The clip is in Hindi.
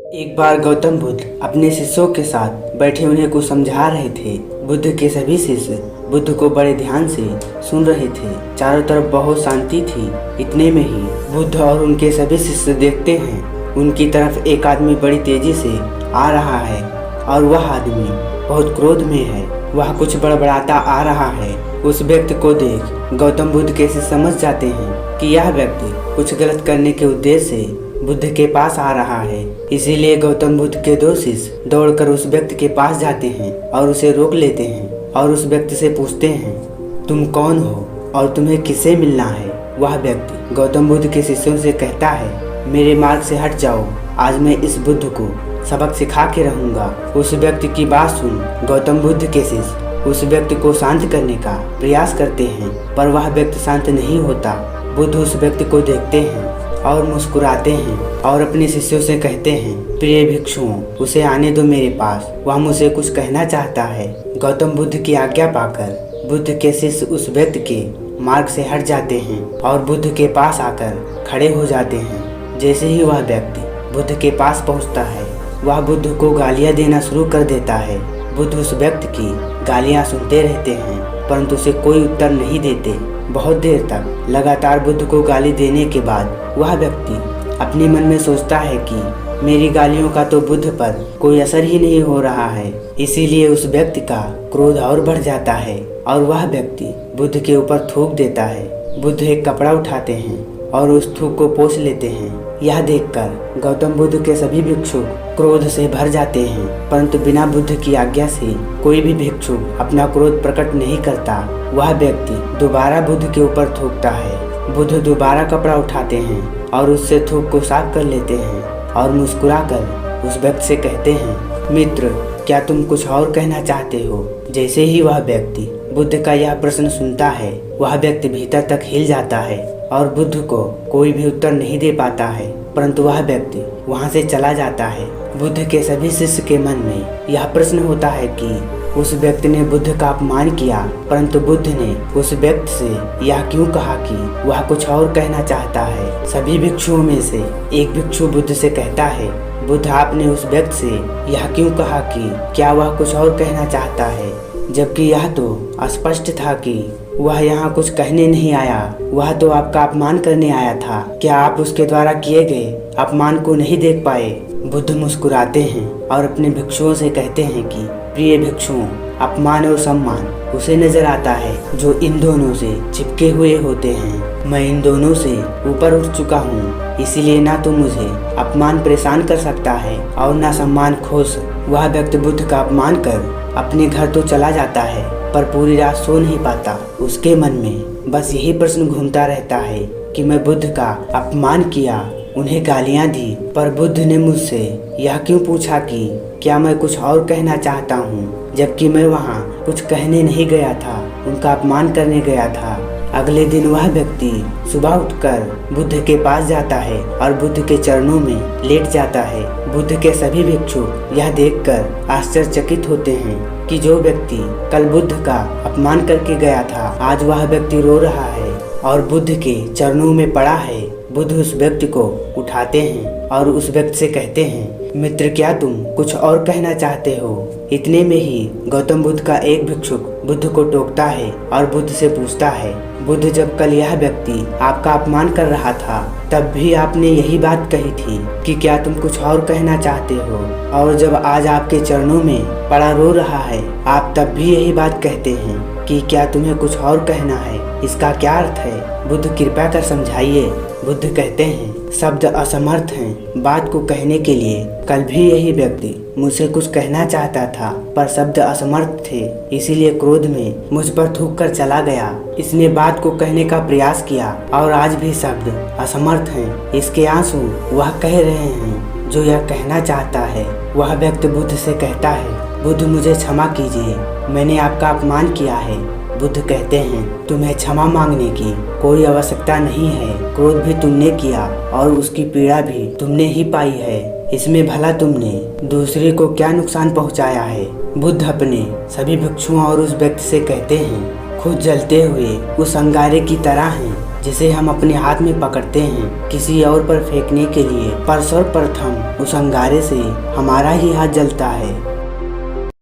एक बार गौतम बुद्ध अपने शिष्यों के साथ बैठे उन्हें कुछ समझा रहे थे। बुद्ध के सभी शिष्य बुद्ध को बड़े ध्यान से सुन रहे थे। चारों तरफ बहुत शांति थी। इतने में ही बुद्ध और उनके सभी शिष्य देखते हैं उनकी तरफ एक आदमी बड़ी तेजी से आ रहा है और वह आदमी बहुत क्रोध में है। वह कुछ बड़बड़ाता आ रहा है। उस व्यक्ति को देख गौतम बुद्ध के शिष्य समझ जाते हैं कि यह व्यक्ति कुछ गलत करने के उद्देश्य से बुद्ध के पास आ रहा है। इसीलिए गौतम बुद्ध के दो शिष्य दौड़कर उस व्यक्ति के पास जाते हैं और उसे रोक लेते हैं और उस व्यक्ति से पूछते हैं, तुम कौन हो और तुम्हें किससे मिलना है। वह व्यक्ति गौतम बुद्ध के शिष्यों से कहता है, मेरे मार्ग से हट जाओ, आज मैं इस बुद्ध को सबक सिखा के रहूंगा। उस व्यक्ति की बात सुन गौतम बुद्ध के शिष्य उस व्यक्ति को शांत करने का प्रयास करते हैं, पर वह व्यक्ति शांत नहीं होता। बुद्ध उस व्यक्ति को देखते हैं और मुस्कुराते हैं और अपने शिष्यों से कहते हैं, प्रिय भिक्षुओं, उसे आने दो मेरे पास, वह मुझे कुछ कहना चाहता है। गौतम बुद्ध की आज्ञा पाकर बुद्ध के शिष्य उस व्यक्ति के मार्ग से हट जाते हैं और बुद्ध के पास आकर खड़े हो जाते हैं। जैसे ही वह व्यक्ति बुद्ध के पास पहुंचता है, वह बुद्ध को गालियां देना शुरू कर देता है। बुद्ध उस व्यक्ति की गालियां सुनते रहते हैं, परंतु उसे कोई उत्तर नहीं देते। बहुत देर तक लगातार बुद्ध को गाली देने के बाद वह व्यक्ति अपने मन में सोचता है कि मेरी गालियों का तो बुद्ध पर कोई असर ही नहीं हो रहा है। इसीलिए उस व्यक्ति का क्रोध और बढ़ जाता है और वह व्यक्ति बुद्ध के ऊपर थूक देता है। बुद्ध एक कपड़ा उठाते हैं और उस थूक को पोंछ लेते हैं। यह देखकर गौतम बुद्ध के सभी भिक्षु क्रोध से भर जाते हैं, परंतु बिना बुद्ध की आज्ञा से कोई भी भिक्षु अपना क्रोध प्रकट नहीं करता। वह व्यक्ति दोबारा बुद्ध के ऊपर थूकता है। बुद्ध दोबारा कपड़ा उठाते हैं और उससे थूक को साफ कर लेते हैं और मुस्कुराकर उस व्यक्ति से कहते हैं, मित्र, क्या तुम कुछ और कहना चाहते हो। जैसे ही वह व्यक्ति बुद्ध का यह प्रश्न सुनता है, वह व्यक्ति भीतर तक हिल जाता है और बुद्ध को कोई भी उत्तर नहीं दे पाता है, परंतु वह व्यक्ति वहां से चला जाता है। बुद्ध के सभी शिष्य के मन में यह प्रश्न होता है कि उस व्यक्ति ने बुद्ध का अपमान किया, परंतु बुद्ध ने उस व्यक्ति से यह क्यों कहा कि वह कुछ और कहना चाहता है। सभी भिक्षुओं में से एक भिक्षु बुद्ध से कहता है, बुद्ध, आपने उस व्यक्ति से यह क्यों कहा कि क्या वह कुछ और कहना चाहता है, जबकि यह तो स्पष्ट था कि वह यहाँ कुछ कहने नहीं आया, वह तो आपका अपमान करने आया था। क्या आप उसके द्वारा किए गए अपमान को नहीं देख पाए। बुद्ध मुस्कुराते हैं और अपने भिक्षुओं से कहते हैं कि प्रिय भिक्षुओं, अपमान और सम्मान उसे नजर आता है जो इन दोनों से चिपके हुए होते हैं। मैं इन दोनों से ऊपर उठ चुका हूँ, इसीलिए ना तो मुझे अपमान परेशान कर सकता है और ना सम्मान खोस। वह व्यक्ति बुद्ध का अपमान कर अपने घर तो चला जाता है, पर पूरी रात सो नहीं पाता। उसके मन में बस यही प्रश्न घूमता रहता है कि मैं बुद्ध का अपमान किया, उन्हें गालियां दी, पर बुद्ध ने मुझसे यह क्यों पूछा कि क्या मैं कुछ और कहना चाहता हूँ, जबकि मैं वहाँ कुछ कहने नहीं गया था, उनका अपमान करने गया था। अगले दिन वह व्यक्ति सुबह उठकर बुद्ध के पास जाता है और बुद्ध के चरणों में लेट जाता है। बुद्ध के सभी भिक्षु यह देखकर आश्चर्यचकित होते हैं कि जो व्यक्ति कल बुद्ध का अपमान करके गया था, आज वह व्यक्ति रो रहा है और बुद्ध के चरणों में पड़ा है। बुद्ध उस व्यक्ति को उठाते हैं और उस व्यक्ति से कहते हैं, मित्र, क्या तुम कुछ और कहना चाहते हो। इतने में ही गौतम बुद्ध का एक भिक्षुक बुद्ध को टोकता है और बुद्ध से पूछता है, बुद्ध, जब कल यह व्यक्ति आपका अपमान कर रहा था, तब भी आपने यही बात कही थी कि क्या तुम कुछ और कहना चाहते हो, और जब आज आपके चरणों में पड़ा रो रहा है, आप तब भी यही बात कहते हैं कि क्या तुम्हें कुछ और कहना है। इसका क्या अर्थ है, बुद्ध कृपया कर समझाइए। बुद्ध कहते हैं, शब्द असमर्थ हैं बात को कहने के लिए। कल भी यही व्यक्ति मुझसे कुछ कहना चाहता था, पर शब्द असमर्थ थे, इसीलिए क्रोध में मुझ पर थूक कर चला गया। इसने बात को कहने का प्रयास किया और आज भी शब्द असमर्थ हैं। इसके आंसू वह कह रहे हैं जो यह कहना चाहता है। वह व्यक्ति बुद्ध से कहता है, बुद्ध, मुझे क्षमा कीजिए, मैंने आपका अपमान किया है। बुद्ध कहते हैं, तुम्हें क्षमा मांगने की कोई आवश्यकता नहीं है। क्रोध भी तुमने किया और उसकी पीड़ा भी तुमने ही पाई है। इसमें भला तुमने दूसरे को क्या नुकसान पहुंचाया है। बुद्ध अपने सभी भिक्षुओं और उस व्यक्ति से कहते हैं, खुद जलते हुए उस अंगारे की तरह हैं जिसे हम अपने हाथ में पकड़ते हैं किसी और पर फेंकने के लिए, पर सर्वप्रथम उस अंगारे से हमारा ही हाथ जलता है।